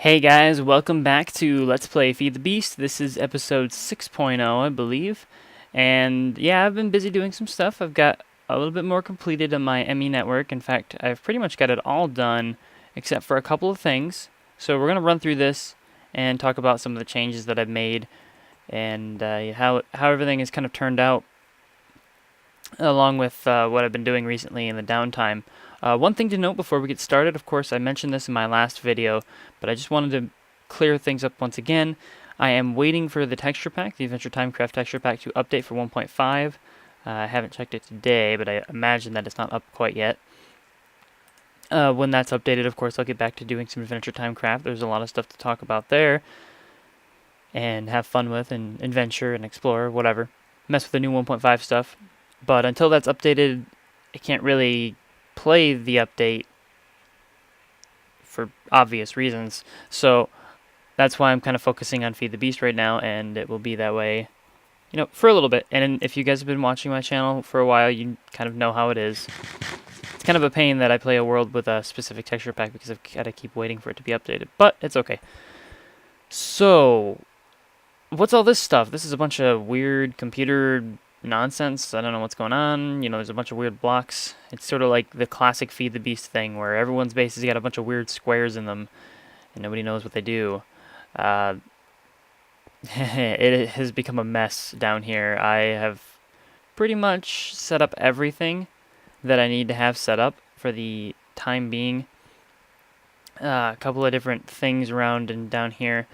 Hey guys, welcome back to Let's Play Feed the Beast. This is episode 6.0, I believe. And yeah, I've been busy doing some stuff. I've got a little bit more completed on my ME network. In fact, I've pretty much got it all done except for a couple of things. So we're going to run through this and talk about some of the changes that I've made and how everything has kind of turned out along with what I've been doing recently in the downtime. One thing to note before we get started, of course, I mentioned this in my last video, but I just wanted to clear things up once again. I am waiting for the texture pack, the Adventure Timecraft texture pack, to update for 1.5. I haven't checked it today, but I imagine that it's not up quite yet. When that's updated, of course, I'll get back to doing some Adventure Timecraft. There's a lot of stuff to talk about there and have fun with and adventure and explore, whatever. Mess with the new 1.5 stuff. But until that's updated, I can't really play the update for obvious reasons. So that's why I'm kind of focusing on Feed the Beast right now, and it will be that way, for a little bit. And if you guys have been watching my channel for a while, you kind of know how it is. It's kind of a pain that I play a world with a specific texture pack because I've got to keep waiting for it to be updated. But it's okay. So, what's all this stuff? This is a bunch of weird computer nonsense. I don't know what's going on. There's a bunch of weird blocks. It's sort of like the classic Feed the Beast thing where everyone's base has got a bunch of weird squares in them and nobody knows what they do. It has become a mess down here. I have pretty much set up everything that I need to have set up for the time being. A couple of different things around and down here.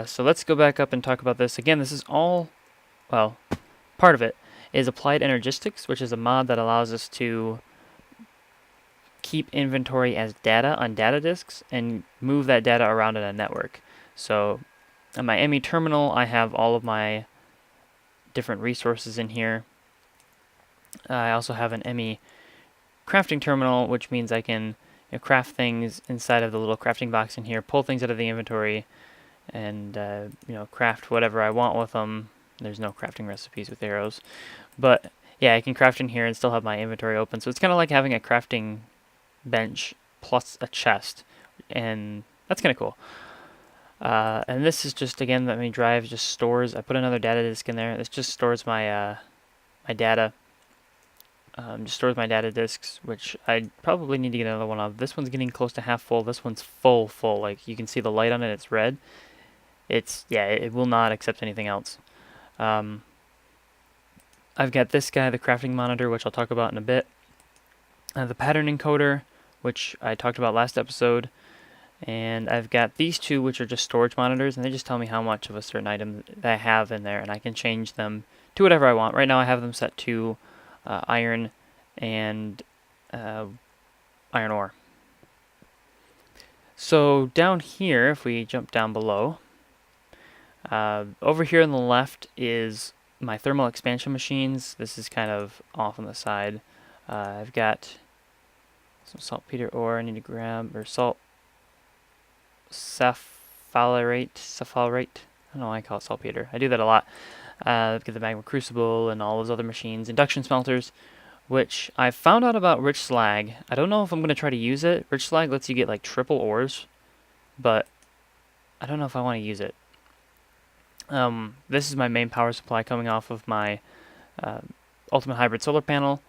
So let's go back up and talk about this. Again, this is all, well, part of it is Applied Energistics, which is a mod that allows us to keep inventory as data on data disks and move that data around in a network. So on my ME terminal, I have all of my different resources in here. I also have an ME crafting terminal, which means I can craft things inside of the little crafting box in here, pull things out of the inventory, and craft whatever I want with them. There's no crafting recipes with arrows, but yeah, I can craft in here and still have my inventory open. So it's kind of like having a crafting bench plus a chest, and that's kind of cool. And this is just, again, that drive just stores. I put another data disk in there. This just stores my my data. Just stores my data disks, which I probably need to get another one of. This one's getting close to half full. This one's full. Like you can see the light on it. It's red. It will not accept anything else. I've got this guy, the crafting monitor, which I'll talk about in a bit. The pattern encoder, which I talked about last episode. And I've got these two, which are just storage monitors, and they just tell me how much of a certain item that I have in there, and I can change them to whatever I want. Right now I have them set to iron and iron ore. So down here, if we jump down below, over here on the left is my thermal expansion machines. This is kind of off on the side. I've got some saltpeter ore I need to grab, or salt sulfurate. I don't know why I call it saltpeter. I do that a lot. I've got the magma crucible and all those other machines. Induction smelters, which I found out about rich slag. I don't know if I'm going to try to use it. Rich slag lets you get like triple ores, but I don't know if I want to use it. This is my main power supply coming off of my Ultimate Hybrid solar panel,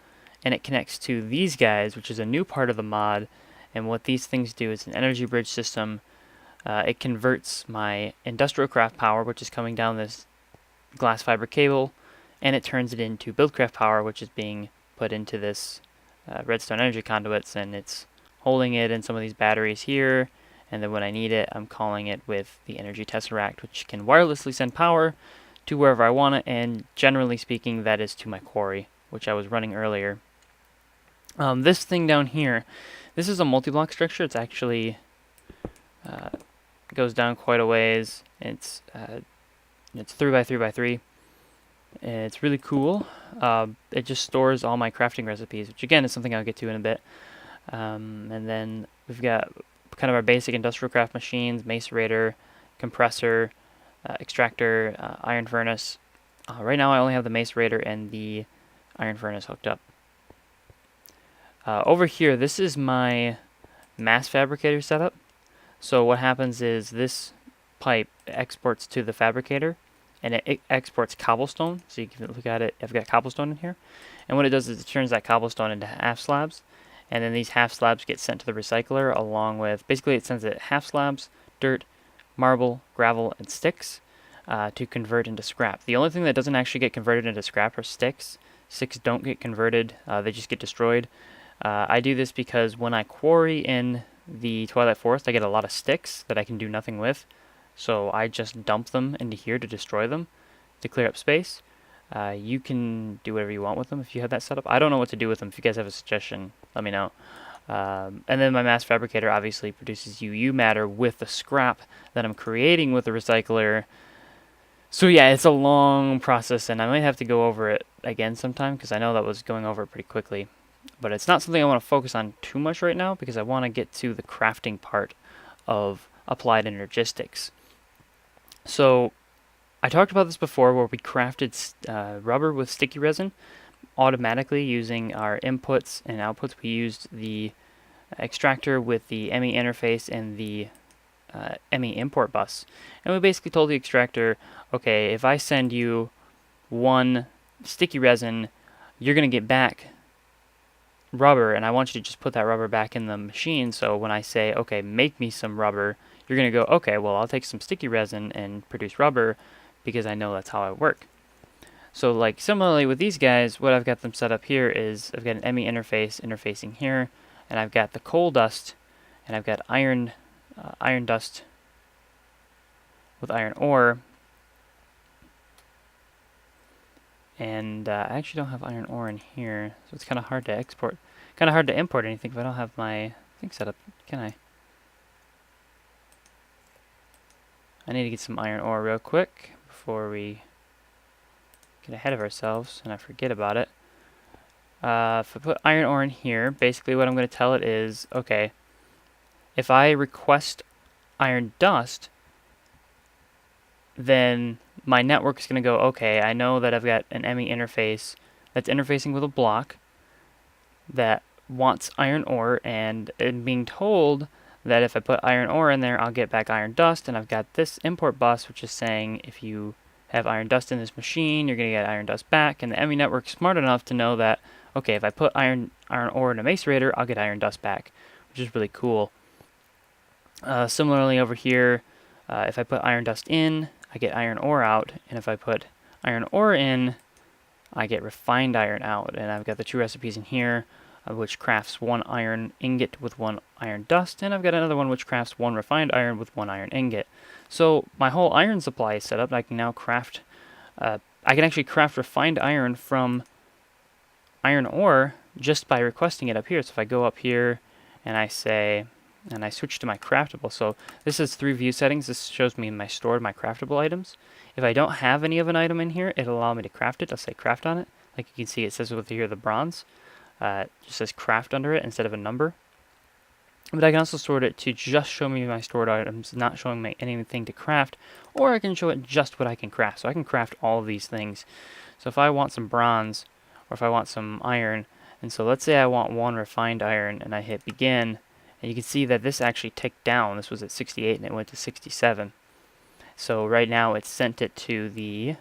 and it connects to these guys, which is a new part of the mod. And what these things do is an energy bridge system. It converts my industrial craft power, which is coming down this glass fiber cable, and it turns it into buildcraft power, which is being put into this redstone energy conduits, and it's holding it in some of these batteries here. And then when I need it, I'm calling it with the energy tesseract, which can wirelessly send power to wherever I want it. And generally speaking, that is to my quarry, which I was running earlier. This thing down here, this is a multi-block structure. It's actually goes down quite a ways. It's 3x3x3. It's really cool. It just stores all my crafting recipes, which again is something I'll get to in a bit. And then we've got kind of our basic industrial craft machines: macerator, compressor, extractor, iron furnace. Right now I only have the macerator and the iron furnace hooked up. Over here, this is my mass fabricator setup. So what happens is this pipe exports to the fabricator, and it exports cobblestone. So you can look at it. I've got cobblestone in here, and what it does is it turns that cobblestone into half slabs, and then these half slabs get sent to the recycler along with, basically it sends it half slabs, dirt, marble, gravel, and sticks to convert into scrap. The only thing that doesn't actually get converted into scrap are sticks. Sticks don't get converted, they just get destroyed. I do this because when I quarry in the Twilight Forest, I get a lot of sticks that I can do nothing with. So I just dump them into here to destroy them, to clear up space. You can do whatever you want with them if you have that set up. I don't know what to do with them. If you guys have a suggestion, let me know. And then my mass fabricator obviously produces UU matter with the scrap that I'm creating with the recycler. So yeah, it's a long process, and I might have to go over it again sometime because I know that was going over it pretty quickly. But it's not something I want to focus on too much right now because I want to get to the crafting part of applied energistics. So I talked about this before where we crafted rubber with sticky resin automatically using our inputs and outputs. We used the extractor with the ME interface and the ME import bus. And we basically told the extractor, okay, if I send you one sticky resin, you're going to get back rubber, and I want you to just put that rubber back in the machine. So when I say, okay, make me some rubber, you're going to go, okay, well, I'll take some sticky resin and produce rubber because I know that's how I work. So like similarly with these guys, what I've got them set up here is I've got an ME interface interfacing here, and I've got the coal dust, and I've got iron dust with iron ore. And I actually don't have iron ore in here, so it's kind of hard to export. Kind of hard to import anything if I don't have my thing set up, can I? I need to get some iron ore real quick before we get ahead of ourselves and I forget about it. If I put iron ore in here, basically what I'm going to tell it is, okay, if I request iron dust, then my network is going to go, okay, I know that I've got an ME interface that's interfacing with a block that wants iron ore, and being told that if I put iron ore in there, I'll get back iron dust, and I've got this import bus, which is saying if you have iron dust in this machine, you're going to get iron dust back, and the ME network's smart enough to know that, okay, if I put iron ore in a macerator, I'll get iron dust back, which is really cool. Similarly over here, if I put iron dust in, I get iron ore out, and if I put iron ore in, I get refined iron out. And I've got the two recipes in here, which crafts one iron ingot with one iron dust, and I've got another one which crafts one refined iron with one iron ingot. So my whole iron supply is set up. I can now craft, I can actually craft refined iron from iron ore just by requesting it up here. So if I go up here and I say, and I switch to my craftable. So this is 3 view settings. This shows me my stored, my craftable items. If I don't have any of an item in here, it'll allow me to craft it. I'll say craft on it. Like you can see, it says with here the bronze. It just says craft under it instead of a number. But I can also sort it to just show me my stored items, not showing me anything to craft, or I can show it just what I can craft. So I can craft all of these things. So if I want some bronze, or if I want some iron, and so let's say I want one refined iron, and I hit begin, and you can see that this actually ticked down. This was at 68 and it went to 67. So right now it's sent it to the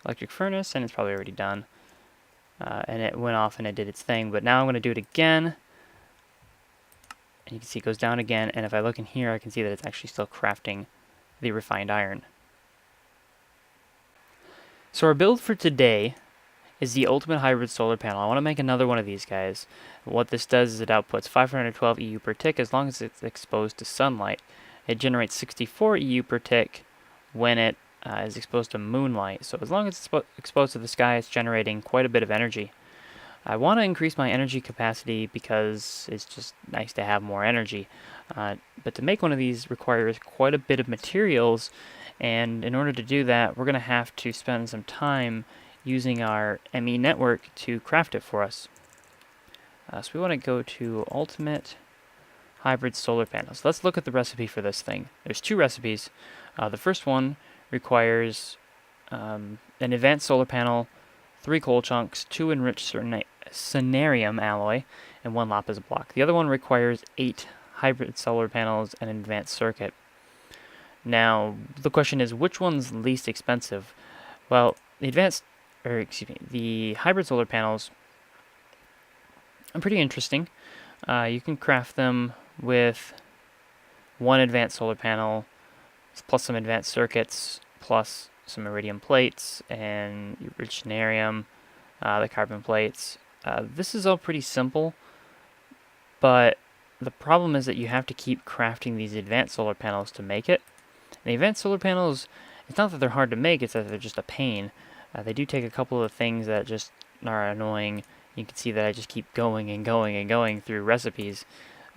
electric furnace, and it's probably already done. And it went off and it did its thing. But now I'm going to do it again. And you can see it goes down again. And if I look in here, I can see that it's actually still crafting the refined iron. So our build for today is the ultimate hybrid solar panel. I want to make another one of these guys. What this does is it outputs 512 EU per tick as long as it's exposed to sunlight. It generates 64 EU per tick when it is exposed to moonlight. So as long as it's exposed to the sky, it's generating quite a bit of energy. I want to increase my energy capacity because it's just nice to have more energy. But to make one of these requires quite a bit of materials, and in order to do that, we're going to have to spend some time using our ME network to craft it for us. So we want to go to Ultimate Hybrid Solar Panels. Let's look at the recipe for this thing. There's 2 recipes. The first one requires an advanced solar panel, 3 coal chunks, 2 enriched cenarium alloy, and 1 lapis block. The other one requires 8 hybrid solar panels, and an advanced circuit. Now, the question is, which one's least expensive? Well, the hybrid solar panels are pretty interesting. You can craft them with one advanced solar panel, plus some advanced circuits, plus some iridium plates, and rich cerium, the carbon plates. This is all pretty simple, but the problem is that you have to keep crafting these advanced solar panels to make it. And the advanced solar panels, it's not that they're hard to make, it's that they're just a pain. They do take a couple of things that just are annoying. You can see that I just keep going and going and going through recipes,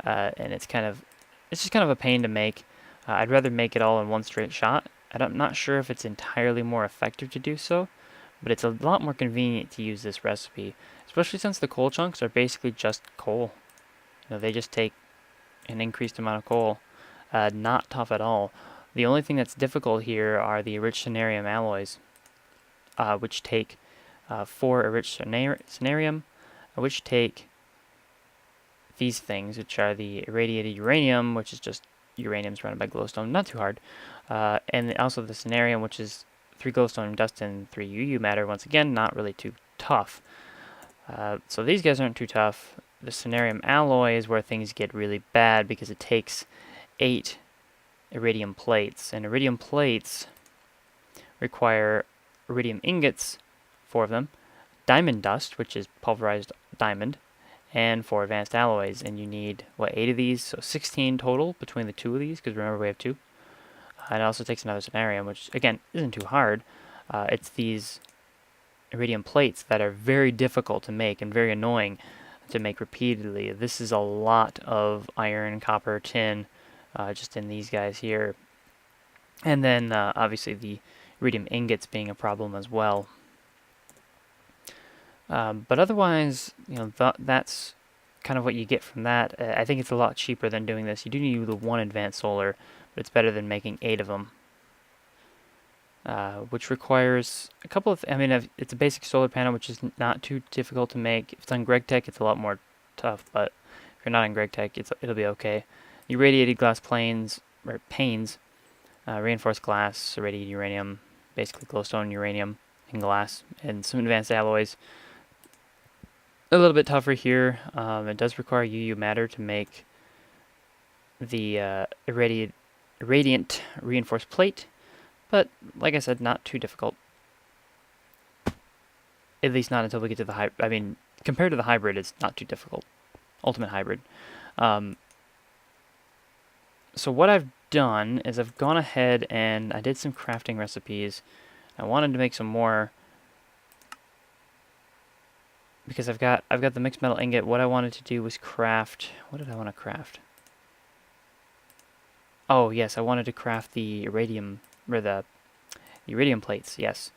and it's just kind of a pain to make. I'd rather make it all in one straight shot. I'm not sure if it's entirely more effective to do so, but it's a lot more convenient to use this recipe, especially since the coal chunks are basically just coal. They just take an increased amount of coal. Not tough at all. The only thing that's difficult here are the enriched cerium alloys, which take 4 enriched cerium, which take these things, which are the irradiated uranium, which is just uranium surrounded by glowstone, not too hard, and also the cerium, which is 3 glowstone dust and 3 UU matter. Once again, not really too tough. So these guys aren't too tough. The cerium alloy is where things get really bad because it takes 8 iridium plates, and iridium plates require iridium ingots, 4 of them, diamond dust, which is pulverized diamond, and 4 advanced alloys, and you need, 8 of these, so 16 total between the 2 of these, because remember we have 2. And it also takes another cerium, which, again, isn't too hard. It's these iridium plates that are very difficult to make and very annoying to make repeatedly. This is a lot of iron, copper, tin, just in these guys here. And then, obviously, the iridium ingots being a problem as well. But otherwise, that's kind of what you get from that. I think it's a lot cheaper than doing this. You do need the one advanced solar, but it's better than making 8 of them. Which requires a couple of, it's a basic solar panel, which is not too difficult to make. If it's on GregTech, it's a lot more tough, but if you're not on GregTech, it'll be okay. Irradiated glass panes, reinforced glass, irradiated uranium, basically glowstone uranium and glass, and some advanced alloys. A little bit tougher here. It does require UU matter to make the irradiant reinforced plate, but like I said, not too difficult. At least not until we get to the hybrid. Compared to the hybrid, it's not too difficult. Ultimate hybrid. So what I've done is I've gone ahead and I did some crafting recipes. I wanted to make some more because I've got the mixed metal ingot. What I wanted to do was craft. What did I want to craft? Oh yes, I wanted to craft the iridium plates. Yes,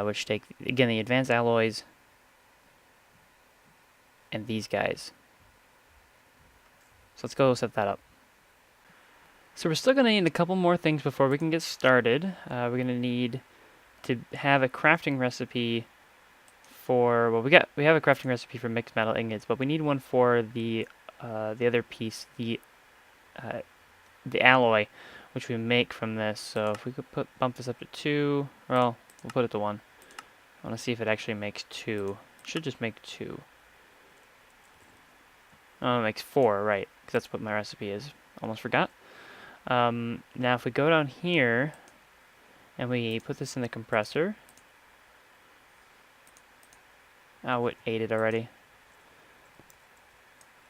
which take again the advanced alloys and these guys. So let's go set that up. So we're still going to need a couple more things before we can get started. We're going to need to have a crafting recipe for, we have a crafting recipe for mixed metal ingots, but we need one for the other piece, the alloy, which we make from this. So if we could bump this up to 2, well, we'll put it to 1. I want to see if it actually makes 2. It should just make 2. Oh, it makes 4, right, because that's what my recipe is. Almost forgot. Now if we go down here and we put this in the compressor. Oh, it ate it already.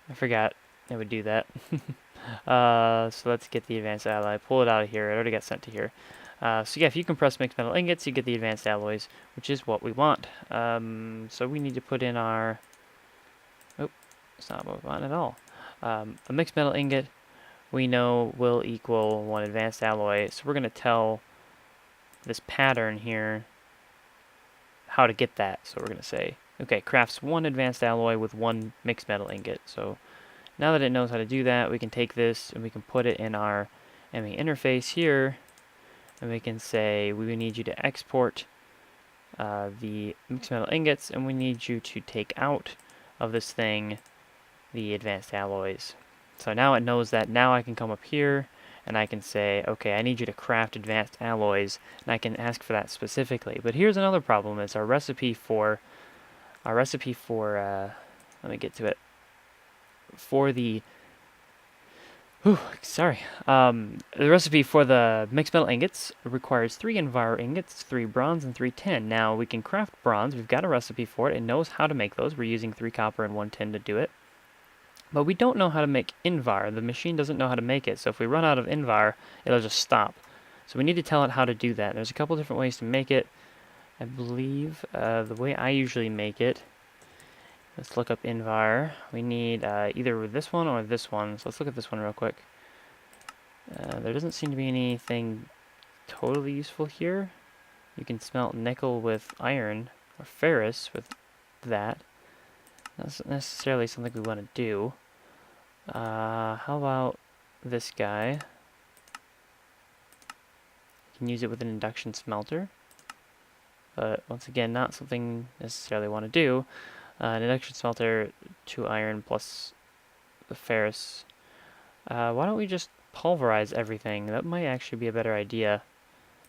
I forgot it would do that. So let's get the advanced alloy. Pull it out of here. It already got sent to here. So yeah, if you compress mixed metal ingots, you get the advanced alloys, which is what we want. So we need to put in our... Oh, it's not what we want at all. A mixed metal ingot, we know, will equal 1 advanced alloy. So we're going to tell this pattern here how to get that. So we're going to say, okay, crafts 1 advanced alloy with 1 mixed metal ingot. So now that it knows how to do that, we can take this and we can put it in our ME interface here, and we can say we need you to export the mixed metal ingots, and we need you to take out of this thing the advanced alloys. So now it knows that. Now I can come up here and I can say, okay, I need you to craft advanced alloys, and I can ask for that specifically. But here's another problem: is our recipe for let me get to it. For the sorry. The recipe for the mixed metal ingots requires 3 Invar ingots, 3 bronze, and 3 tin. Now we can craft bronze. We've got a recipe for it. It knows how to make those. We're using 3 copper and 1 tin to do it. But we don't know how to make Invar. The machine doesn't know how to make it. So if we run out of Invar, it'll just stop. So we need to tell it how to do that. There's a couple different ways to make it. I believe the way I usually make it, let's look up Invar. We need either this one or this one. So let's look at this one real quick. There doesn't seem to be anything totally useful here. You can smelt nickel with iron, or ferrous with that. That's not necessarily something we want to do. How about this guy? You can use it with an induction smelter. But once again, not something necessarily want to do. An induction smelter, 2 iron plus the ferrous. Why don't we just pulverize everything? That might actually be a better idea.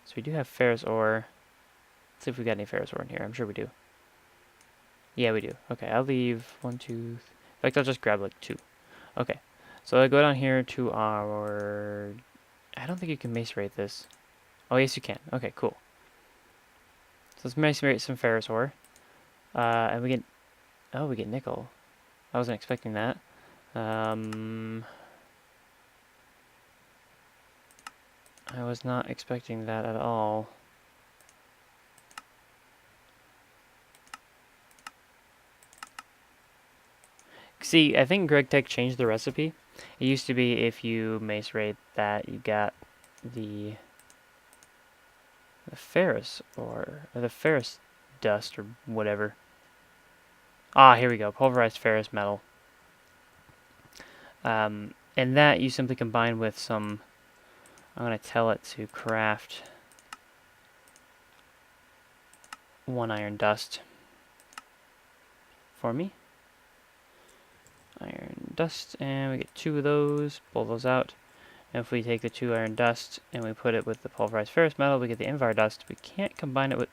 So we do have ferrous ore. Let's see if we got any ferrous ore in here. I'm sure we do. Yeah, we do. Okay, I'll leave 1, 2. In fact, I'll just grab like 2. Okay, so I'll go down here to our... I don't think you can macerate this. Oh, yes, you can. Okay, cool. So let's macerate some ferrous ore. And we get... Oh, we get nickel. I wasn't expecting that. I was not expecting that at all. See, I think GregTech changed the recipe. It used to be if you macerate that, you got the ferrous or the ferrous dust or whatever. Ah, here we go. Pulverized ferrous metal. And that you simply combine with some... I'm going to tell it to craft 1 iron dust for me. Iron dust, and we get 2 of those. Pull those out. And if we take the 2 iron dust and we put it with the pulverized ferrous metal, we get the Invar dust. We can't combine it with...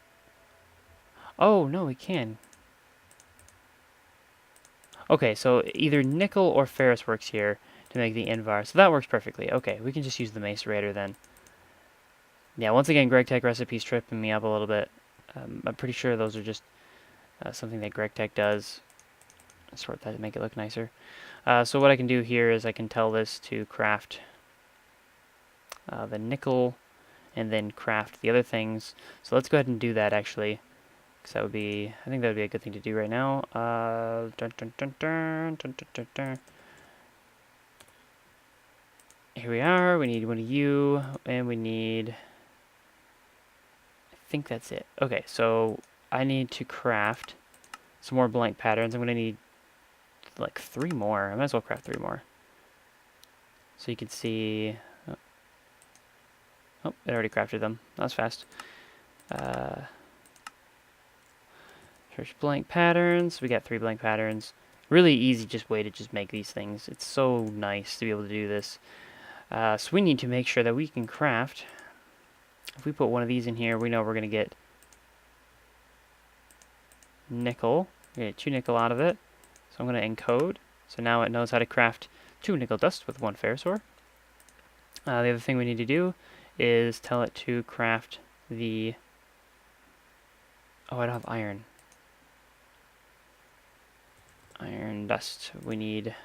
Oh, no, we can. Okay, so either nickel or ferrous works here to make the Invar. So that works perfectly. Okay, we can just use the macerator then. Yeah, once again, GregTech recipe's tripping me up a little bit. I'm pretty sure those are just something that GregTech does. Sort that to make it look nicer. So what I can do here is I can tell this to craft the nickel and then craft the other things. So let's go ahead and do that actually. Because that would be, I think that would be a good thing to do right now. Here we are. We need 1 of you, and we need... I think that's it. Okay, so I need to craft some more blank patterns. I'm going to need like 3 more. I might as well craft 3 more. So you can see... Oh, it already crafted them. That was fast. Search blank patterns. We got 3 blank patterns. Really easy just way to just make these things. It's so nice to be able to do this. So we need to make sure that we can craft. If we put 1 of these in here, we know we're going to get nickel. We're going to get 2 nickel out of it. So I'm going to encode. So now it knows how to craft 2 nickel dust with 1 ferrous ore. The other thing we need to do is tell it to craft the... Oh, I don't have iron. Iron dust. We need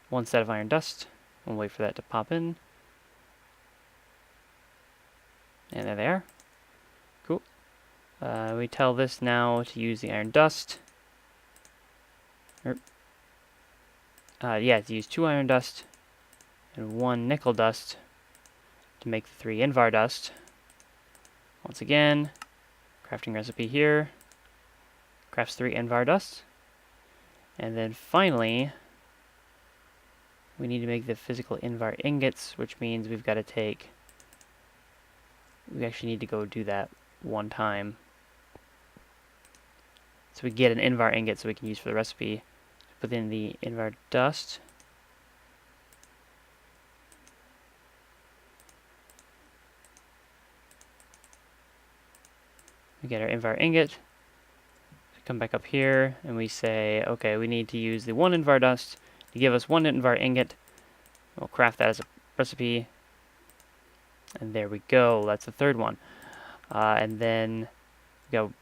1 set of iron dust. We'll wait for that to pop in. And there they are. Cool. We tell this now to use the iron dust. Yeah, to use 2 iron dust and 1 nickel dust to make the 3 Invar dust. Once again, crafting recipe here. Crafts 3 Invar dust. And then finally, we need to make the physical Invar ingots, which means we've got to take... We actually need to go do that 1 time. So we get an Invar ingot so we can use for the recipe. Put in the Invar dust. get our Invar ingot. Come back up here, and we say, okay, we need to use the 1 Invar dust to give us 1 Invar ingot. We'll craft that as a recipe. And there we go. That's the third one. And then go.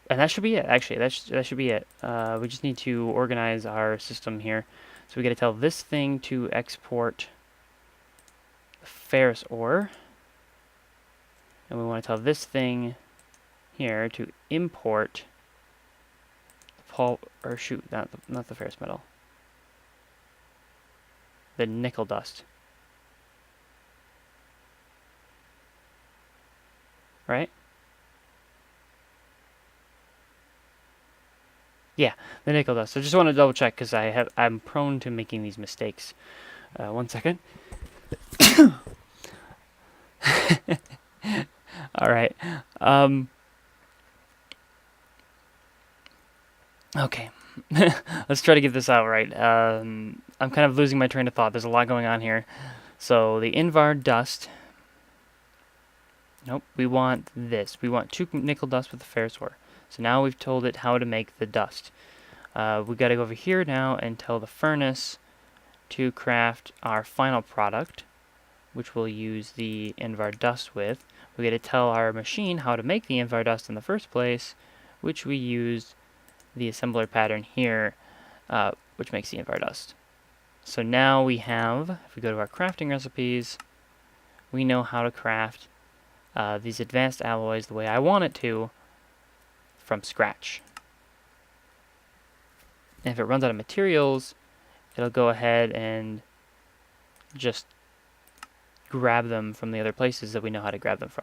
And that should be it, actually. That should be it. We just need to organize our system here. So we got to tell this thing to export the ferrous ore. And we want to tell this thing here to import not the ferrous metal. The nickel dust. Right? Yeah, the nickel dust. I just want to double check because I'm prone to making these mistakes. 1 second. All right. Okay. Let's try to get this out right. I'm kind of losing my train of thought. There's a lot going on here. So the Invar dust. Nope. We want this. We want 2 nickel dust with the ferrous ore. So now we've told it how to make the dust. We got to go over here now and tell the furnace to craft our final product, which we'll use the Invar dust with. We got to tell our machine how to make the Invar dust in the first place, which we used the assembler pattern here, which makes the Invar dust. So now we have, if we go to our crafting recipes, we know how to craft these advanced alloys the way I want it to from scratch. And if it runs out of materials, it'll go ahead and just grab them from the other places that we know how to grab them from,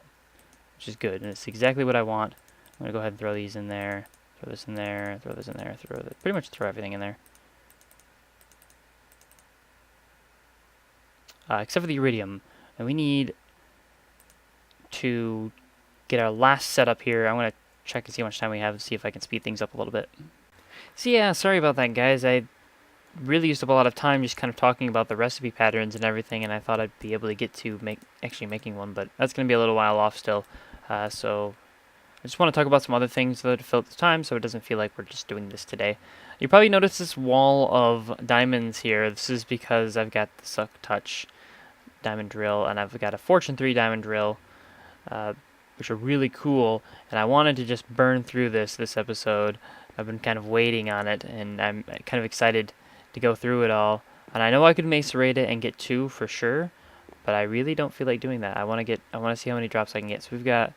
which is good, and it's exactly what I want. I'm going to go ahead and throw these in there, throw this in there, throw this in there, pretty much throw everything in there. Except for the iridium. And we need to get our last setup here. I'm going to check and see how much time we have and see if I can speed things up a little bit. So yeah, sorry about that, guys. I really used up a lot of time just kind of talking about the recipe patterns and everything, and I thought I'd be able to get to actually making one, but that's going to be a little while off still. So I just want to talk about some other things to fill up the time so it doesn't feel like we're just doing this today. You probably noticed this wall of diamonds here. This is because I've got the Suck Touch diamond drill, and I've got a Fortune 3 diamond drill, which are really cool, and I wanted to just burn through this episode. I've been kind of waiting on it, and I'm kind of excited to go through it all. And I know I could macerate it and get 2 for sure, but I really don't feel like doing that. I want to see how many drops I can get. So we've got,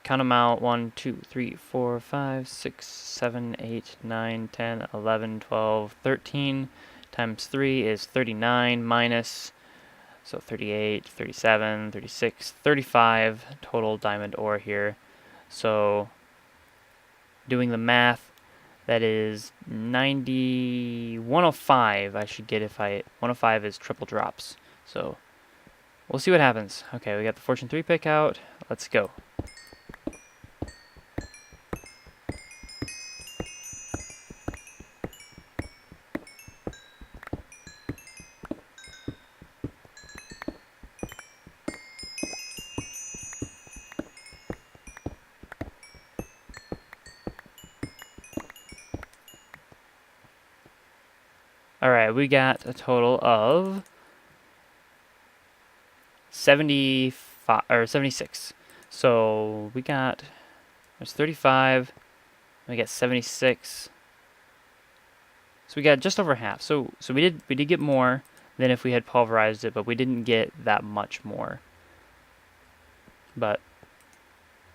count them out, 1, 2, 3, 4, 5, 6, 7, 8, 9, 10, 11, 12, 13 times 3 is 39 minus, so 38, 37, 36, 35 total diamond ore here. So doing the math, that is 105 I should get if 105 is triple drops. So we'll see what happens. Okay, we got the Fortune 3 pick out. Let's go. Alright, we got a total of 75 or 76. So there's 35, we got 76. So we got just over half. So we did get more than if we had pulverized it, but we didn't get that much more. But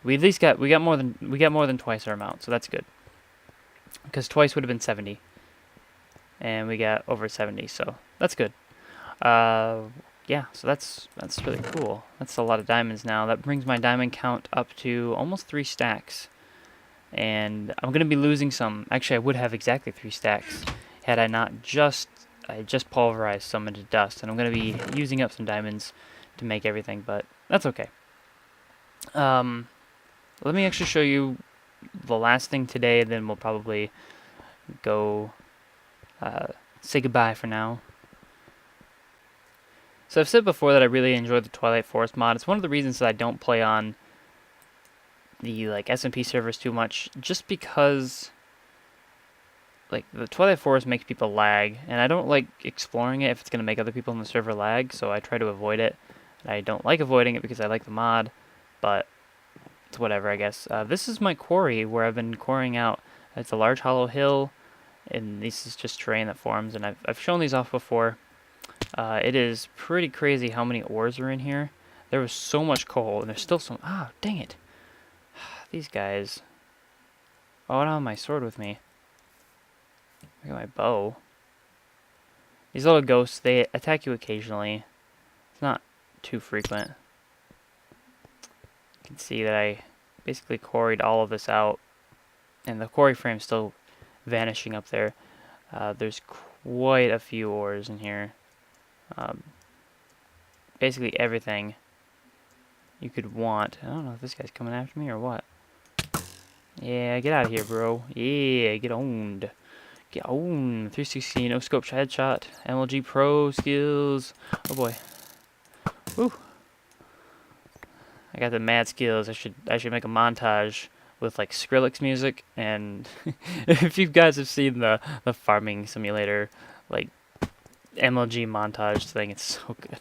we at least got more than twice our amount, so that's good. Because twice would have been 70. And we got over 70, so that's good. Yeah, so that's really cool. That's a lot of diamonds now. That brings my diamond count up to almost 3 stacks. And I'm going to be losing some. Actually, I would have exactly 3 stacks had I not just pulverized some into dust. And I'm going to be using up some diamonds to make everything, but that's okay. Let me actually show you the last thing today, then we'll probably go say goodbye for now. So I've said before that I really enjoyed the Twilight Forest mod. It's one of the reasons that I don't play on the like SMP servers too much, just because like the Twilight Forest makes people lag, and I don't like exploring it if it's gonna make other people in the server lag, so I try to avoid it. And I don't like avoiding it because I like the mod, but it's whatever, I guess. This is my quarry where I've been quarrying out. It's a large hollow hill, and this is just terrain that forms, and I've shown these off before. It is pretty crazy how many ores are in here. There was so much coal, and there's still some. Ah, dang it. These guys. Oh, I don't have my sword with me. I got my bow. These little ghosts, they attack you occasionally. It's not too frequent. You can see that I basically quarried all of this out, and the quarry frame's still vanishing up there. There's quite a few ores in here. Basically everything you could want. I don't know if this guy's coming after me or what. Yeah, get out of here, bro. Yeah, get owned. Get owned. 360, no scope headshot. MLG Pro skills. Oh boy. Woo. I got the mad skills. I should make a montage with like Skrillex music, and if you guys have seen the farming simulator like MLG montage thing, it's so good.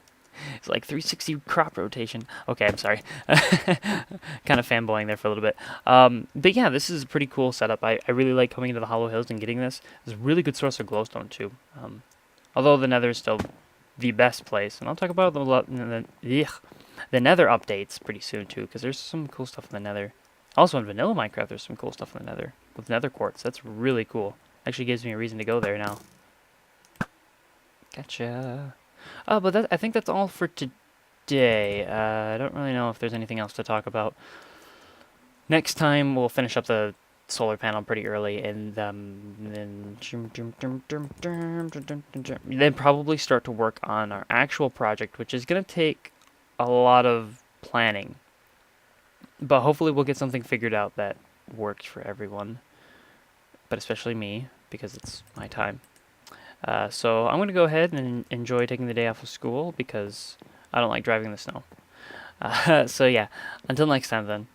It's like 360 crop rotation. Okay, I'm sorry. Kind of fanboying there for a little bit. But yeah, this is a pretty cool setup. I really like coming into the Hollow Hills and getting this. It's a really good source of glowstone too. Although the Nether is still the best place, and I'll talk about the Nether updates pretty soon too, because there's some cool stuff in the Nether. Also in vanilla Minecraft, there's some cool stuff in the Nether with Nether quartz. That's really cool. Actually gives me a reason to go there now. Gotcha. But I think that's all for today. I don't really know if there's anything else to talk about. Next time we'll finish up the solar panel pretty early, and then probably start to work on our actual project, which is going to take a lot of planning. But hopefully we'll get something figured out that works for everyone, but especially me, because it's my time. So I'm going to go ahead and enjoy taking the day off of school because I don't like driving in the snow. So yeah, until next time then.